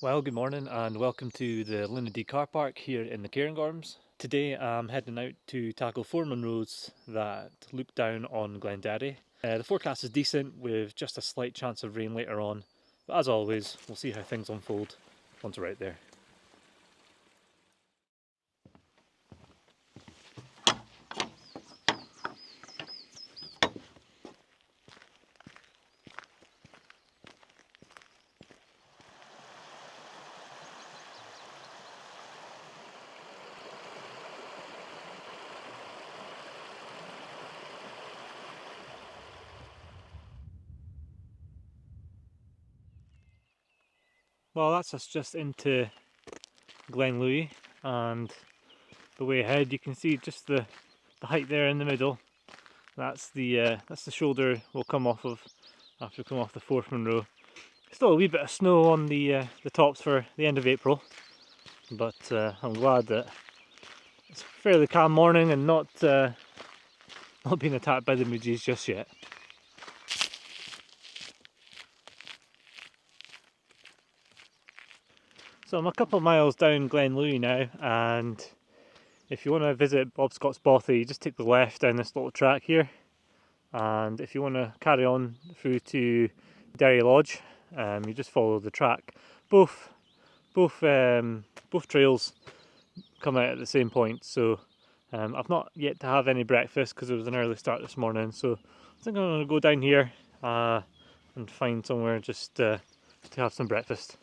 Well, good morning and welcome to the Lunedee car park here in the Cairngorms. Today I'm heading out to tackle 4 Munros that loop down on Glen Derry. The forecast is decent with just a slight chance of rain later on, but as always, we'll see how things unfold once we're out there. Well, that's us just into Glen Louis, and the way ahead you can see just the height there in the middle. That's the shoulder we'll come off of after we come off the 4th Munro. Still a wee bit of snow on the tops for the end of April, but I'm glad that it's a fairly calm morning and not being attacked by the midges just yet. So I'm a couple of miles down Glen Louis now, and if you want to visit Bob Scott's Bothy, you just take the left down this little track here, and if you want to carry on through to Derry Lodge, you just follow the track. Both trails come out at the same point, so I've not yet to have any breakfast because it was an early start this morning, so I think I'm going to go down here and find somewhere just to have some breakfast.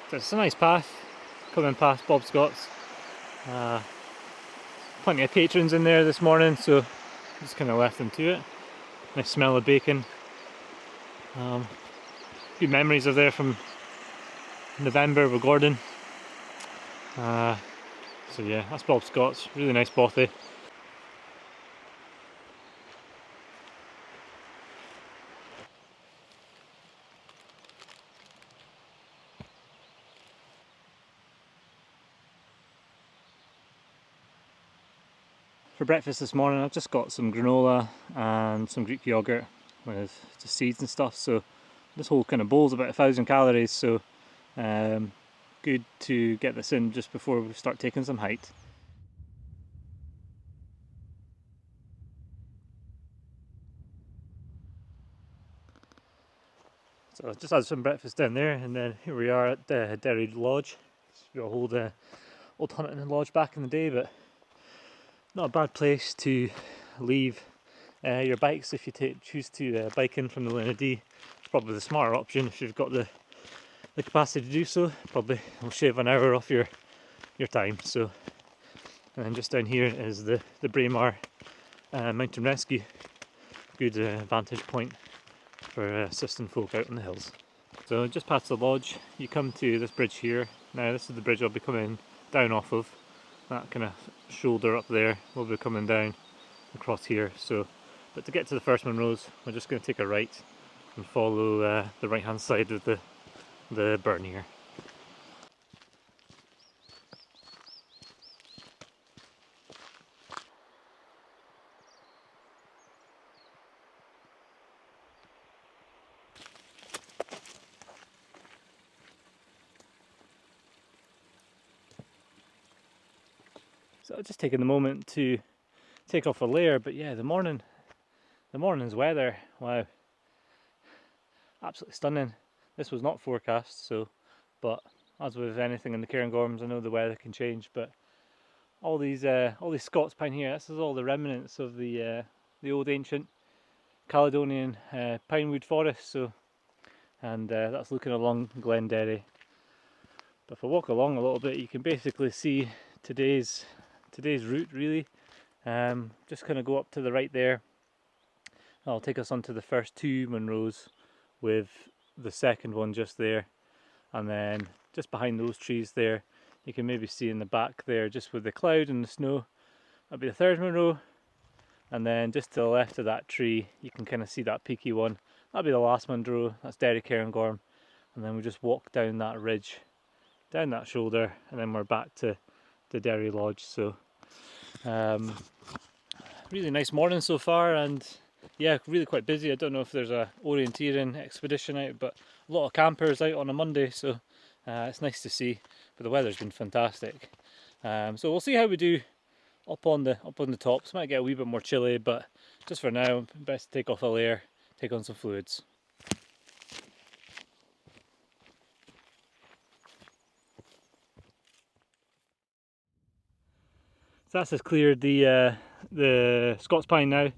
So it's a nice path coming past Bob Scott's. Plenty of patrons in there this morning, so just kind of left them to it. Nice smell of bacon. Few memories of there from November with Gordon. So yeah, that's Bob Scott's, really nice bothy. For breakfast this morning I've just got some granola and some Greek yogurt with just seeds and stuff, so this whole kind of bowl is about 1,000 calories, so good to get this in just before we start taking some height. So I just had some breakfast down there, and then here we are at Derry Lodge. It's an old hunting lodge back in the day, but not a bad place to leave your bikes if you choose to bike in from the Lunedee. It's probably the smarter option if you've got the capacity to do so. Probably will shave an hour off your time. So, and then just down here is the Braemar Mountain Rescue. Good vantage point for assisting folk out in the hills. So just past the lodge, you come to this bridge here. Now this is the bridge I'll be coming down off of. That kind of shoulder up there will be coming down across here. So, but to get to the first Munros, we're just going to take a right and follow the right hand side of the burn here. So I've just taken the moment to take off a layer, but yeah, the morning's weather, wow, absolutely stunning. This was not forecast, so, but as with anything in the Cairngorms, I know the weather can change, but all these Scots pine here, this is all the remnants of the old ancient Caledonian pinewood forest. So, and that's looking along Glen Derry. But if I walk along a little bit, you can basically see today's route really. Just kind of go up to the right there. That'll take us onto the first 2 Munros, with the second one just there, and then just behind those trees there, you can maybe see in the back there, just with the cloud and the snow, that'll be the 3rd Munro, and then just to the left of that tree, you can kind of see that peaky one. That'll be the last Munro. That's Derry Cairngorm, and then we just walk down that ridge, down that shoulder, and then we're back to the Derry Lodge. So Really nice morning so far, and yeah, really quite busy. I don't know if there's a orienteering expedition out, but a lot of campers out on a Monday, so it's nice to see. But the weather's been fantastic. So we'll see how we do up on the tops. Might get a wee bit more chilly, but just for now, best to take off a layer, take on some fluids. So that's just cleared the Scots pine now.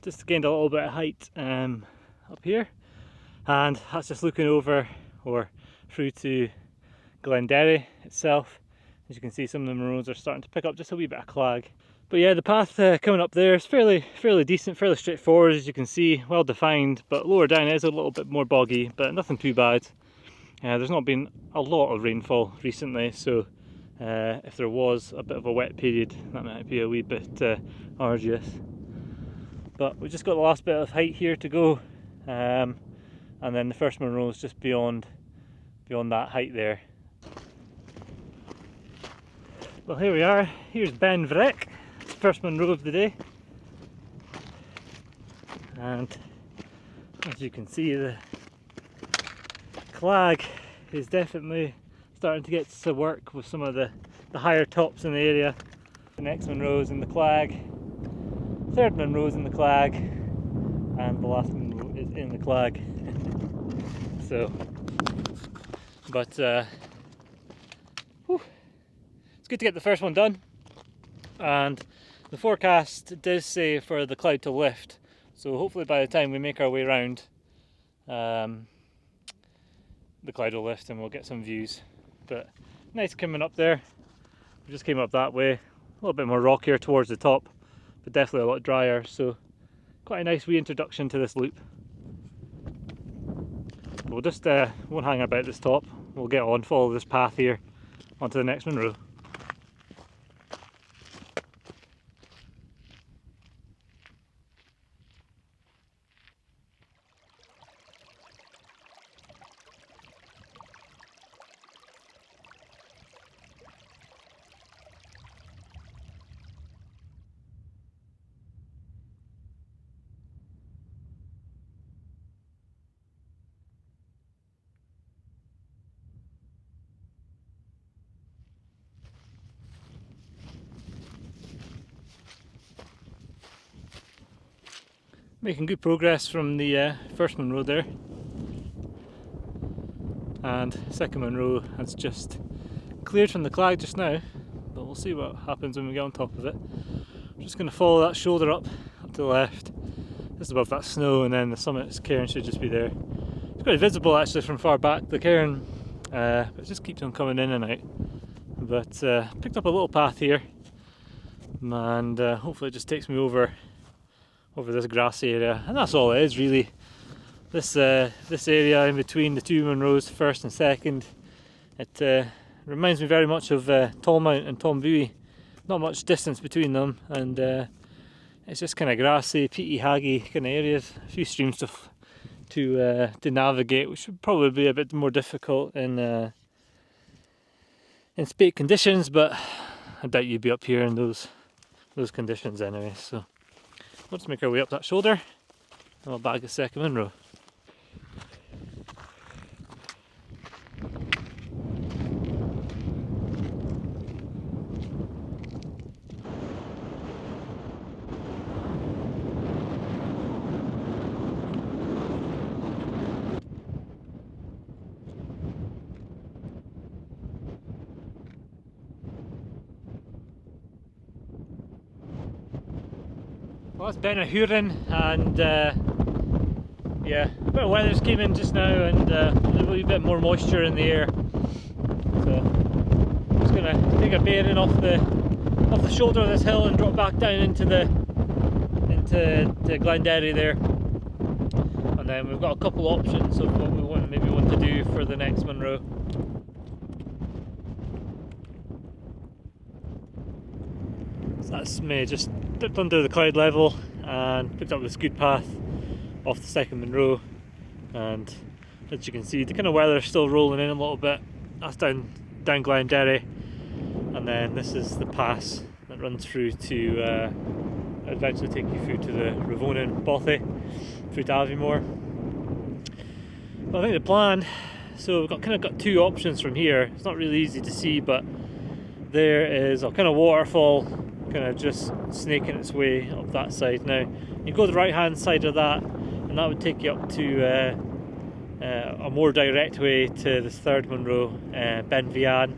Just gained a little bit of height up here, and that's just looking over or through to Glen Derry itself. As you can see, some of the Munros are starting to pick up just a wee bit of clag. But yeah, the path coming up there is fairly decent, fairly straightforward, as you can see, well defined. But lower down it is a little bit more boggy, but nothing too bad. There's not been a lot of rainfall recently, so if there was a bit of a wet period, that might be a wee bit arduous. But we just got the last bit of height here to go, and then the first Munro is just beyond that height there. Well, here we are. Here's Beinn Breac, first Munro of the day, and as you can see, the clag is definitely starting to get to work with some of the higher tops in the area. The next Munro's in the clag, third Munro's in the clag, and the last Munro is in the clag. So, but it's good to get the first one done, and the forecast does say for the cloud to lift, so hopefully by the time we make our way around, the cloud will lift and we'll get some views. But nice coming up there. We just came up that way, a little bit more rockier towards the top, but definitely a lot drier, so quite a nice wee introduction to this loop. We'll just won't hang about this top, we'll get on, follow this path here onto the next Munro. Making good progress from the first Munro there, and second Munro has just cleared from the clag just now, but we'll see what happens when we get on top of it. I'm just going to follow that shoulder up to the left, just above that snow, and then the summit's cairn should just be there. It's quite visible actually from far back, the cairn, but it just keeps on coming in and out. But picked up a little path here, and hopefully it just takes me over this grassy area, and that's all it is really. This area in between the two Munros, first and second, it reminds me very much of Tallmount and Tombuie. Not much distance between them, and it's just kind of grassy, peaty, haggy kind of areas. A few streams to navigate, which would probably be a bit more difficult in spate conditions, but I doubt you'd be up here in those conditions anyway. So let's make our way up that shoulder, and we'll bag the second Munro. Well, it's Beinn Breac, and yeah, a bit of weather's came in just now, and a wee bit more moisture in the air. So I'm just gonna take a bearing off the shoulder of this hill and drop back down into Glen Derry there, and then we've got a couple options of what we maybe want to do for the next Munro. So that's me just dipped under the cloud level and picked up this good path off the second Munro, and as you can see the kind of weather's still rolling in a little bit. That's down Glen Derry, and then this is the pass that that runs through to eventually take you through to the Ravonin Bothy, through to Aviemore. But I think the plan, so we've got two options from here. It's not really easy to see, but there is a kind of waterfall kind of just snaking its way up that side. Now you go to the right hand side of that, and that would take you up to a more direct way to this third Munro, Beinn Breac.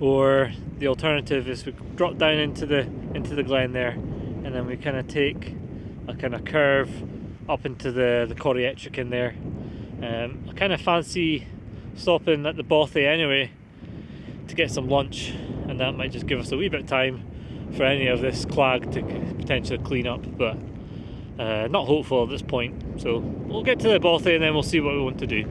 Or the alternative is we drop down into the glen there, and then we kind of take a kind of curve up into the Chaorainn there. I kind of fancy stopping at the Bothy anyway to get some lunch, and that might just give us a wee bit of time for any of this clag to potentially clean up, but not hopeful at this point. So we'll get to the Bothy and then we'll see what we want to do.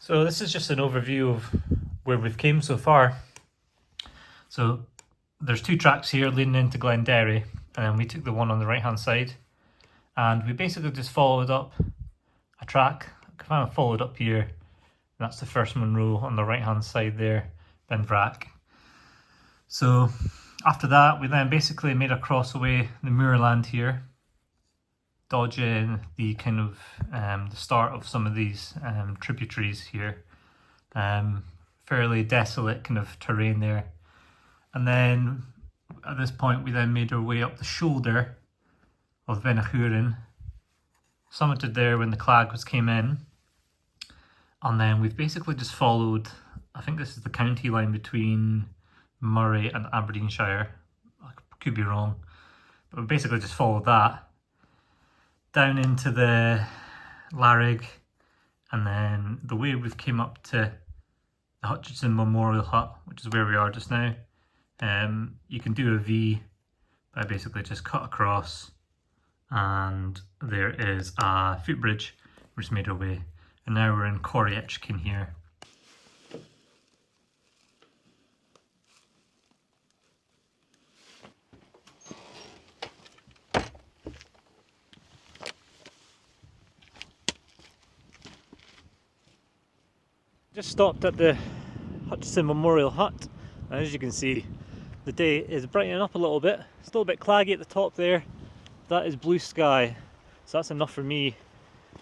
So this is just an overview of where we've came so far. So there's two tracks here leading into Glen Derry, and we took the one on the right hand side, and we basically just followed up a track, kind of followed up here, and that's the first Munro on the right hand side there, Beinn Breac. So after that we then basically made across away the moorland here, dodging the kind of the start of some of these tributaries here. Fairly desolate kind of terrain there. And then at this point we then made our way up the shoulder of Chaorainn, summited there when the clag came in, and then we've basically just followed, I think this is the county line between Moray and Aberdeenshire, I could be wrong, but we basically just followed that down into the Larrig, and then the way we've came up to the Hutchinson Memorial Hut, which is where we are just now. You can do a V by basically just cut across, and there is a footbridge which made our way, and now we're in Chaorainn here. Just stopped at the Hutchinson Memorial Hut, and as you can see, the day is brightening up a little bit. Still a bit claggy at the top there. That is blue sky, so that's enough for me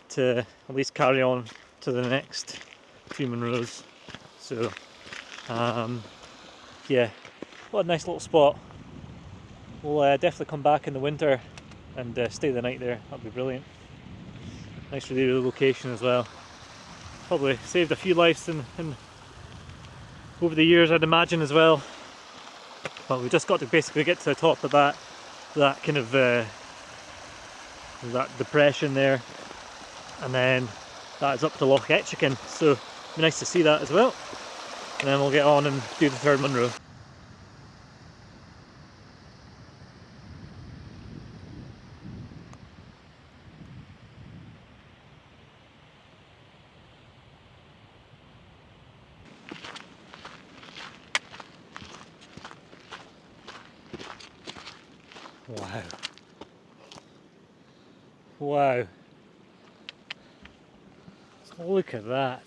to at least carry on to the next few Munros. So yeah, what a nice little spot. We'll definitely come back in the winter and stay the night there. That'd be brilliant. Nice relocation as well. Probably saved a few lives in over the years, I'd imagine, as well. But we just got to basically get to the top of that kind of that depression there, and then that is up to Loch Etchican, so it'd be nice to see that as well. And then we'll get on and do the third Munro. Wow. Wow. Look at that.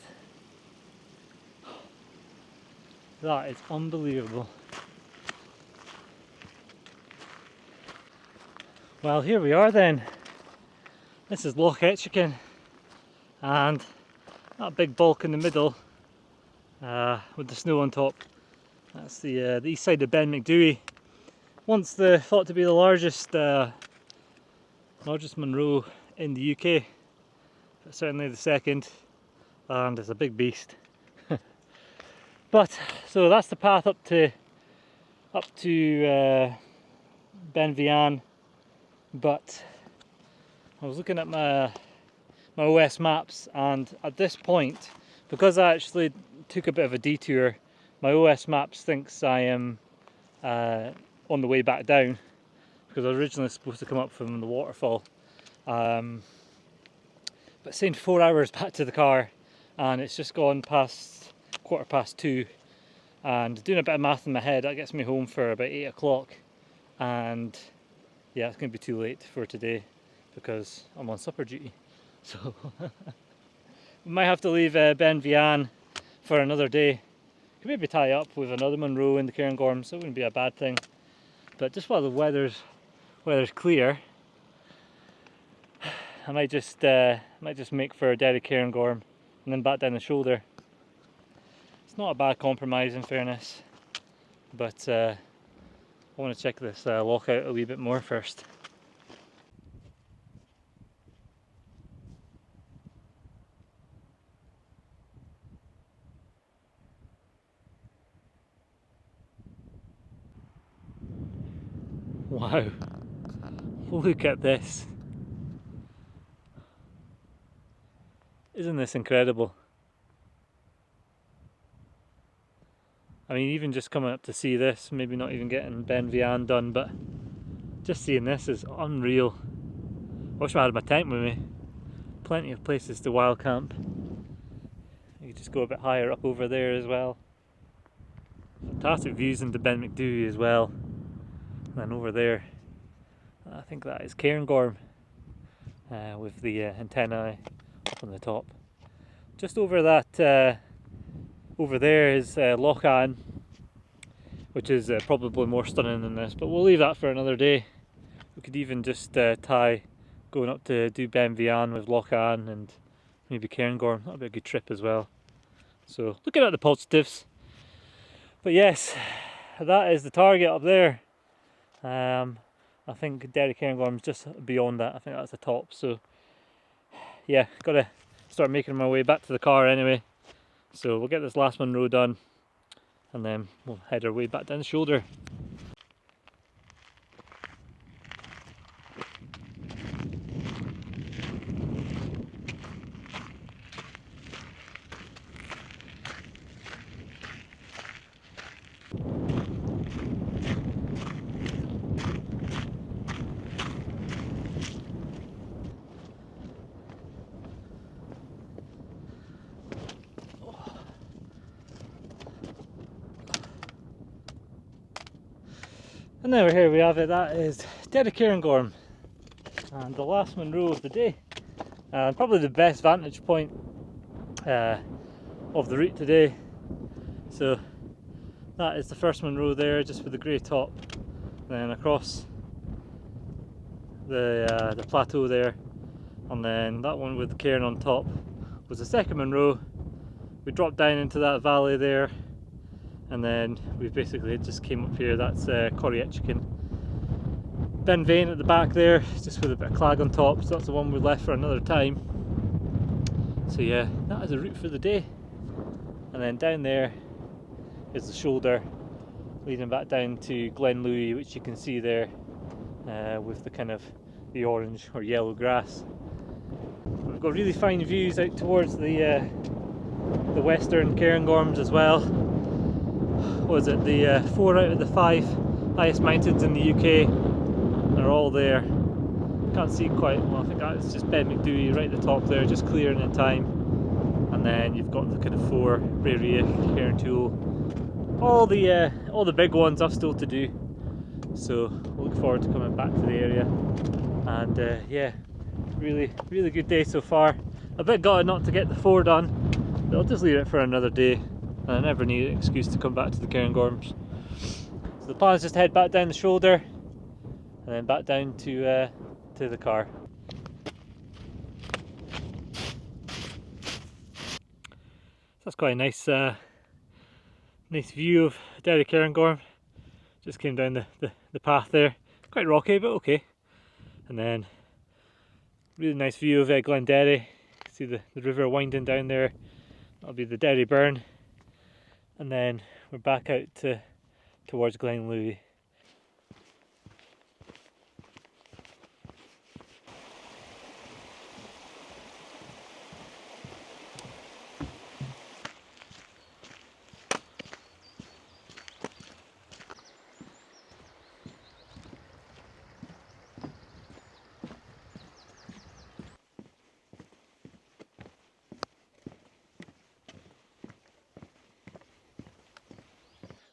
That is unbelievable. Well, here we are then. This is Loch Etchican, and that big bulk in the middle with the snow on top. That's the east side of Beinn Breac. Once thought to be the largest Munro in the UK, but certainly the second, and it's a big beast. But so that's the path up to Beinn Breac. But I was looking at my OS maps, and at this point, because I actually took a bit of a detour, my OS maps thinks I am on the way back down, because I was originally supposed to come up from the waterfall. But it's saying 4 hours back to the car, and it's just gone past 2:15, and doing a bit of math in my head, that gets me home for about 8 o'clock, and yeah, it's going to be too late for today because I'm on supper duty. So we might have to leave Beinn Breac for another day. Could maybe tie up with another Munro in the Cairngorms, so it wouldn't be a bad thing. But just while the weather's clear, I might just make for Derry Cairngorm and then back down the shoulder. It's not a bad compromise in fairness, but I want to check this loch out a wee bit more first. Wow, look at this. Isn't this incredible? I mean, even just coming up to see this, maybe not even getting Beinn Breac done, but just seeing this is unreal. I wish I had my tent with me. Plenty of places to wild camp. You could just go a bit higher up over there as well. Fantastic views into Beinn Breac as well. And then over there, I think that is Cairngorm, with the antennae up on the top. Just over that, over there is Loch Ann, which is probably more stunning than this, but we'll leave that for another day. We could even just tie going up to do Beinn Breac with Loch Ann and maybe Cairngorm. That'll be a good trip as well. So looking at the positives. But yes, that is the target up there. I think Derry Cairngorm's just beyond that. I think that's the top. So yeah, gotta start making my way back to the car anyway. So we'll get this last Munro done, and then we'll head our way back down the shoulder. And now here we have it, that is Derry Cairngorm, and the last Munro of the day, and probably the best vantage point of the route today. So that is the first Munro there, just with the grey top, then across the plateau there, and then that one with the cairn on top was the second Munro. We dropped down into that valley there, and then we basically just came up here. That's Chaorainn. Beinn Breac at the back there, just with a bit of clag on top, so that's the one we left for another time. So yeah, that is a route for the day. And then down there is the shoulder leading back down to Glen Derry, which you can see there with the kind of the orange or yellow grass. We've got really fine views out towards the western Cairngorms as well. Was it the 4 out of the 5 highest mountains in the UK are all there. Can't see quite well. I think that's just Beinn Breac right at the top there, just clearing in time. And then you've got the kind of 4 Beinn Breac, Cairn Tool, all the big ones I've still to do. so look forward to coming back to the area. And yeah, really good day so far. A bit gutted not to get the 4 done, but I'll just leave it for another day, and I never need an excuse to come back to the Cairngorms. So the plan is just to head back down the shoulder and then back down to the car. So that's quite a nice nice view of Derry Cairngorm. Just came down the path there. Quite rocky, but okay. And then really nice view of Glen Derry. See the river winding down there. That'll be the Derry Burn. And then we're back out towards Glen Louis.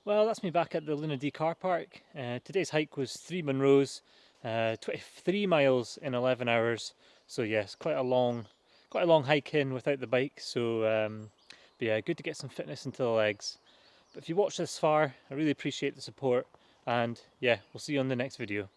Well, that's me back at the Lunadee Car Park. Today's hike was 3 Munros, 23 miles in 11 hours. So yes, quite a long hike in without the bike. So but yeah, good to get some fitness into the legs. But if you watched this far, I really appreciate the support, and yeah, we'll see you on the next video.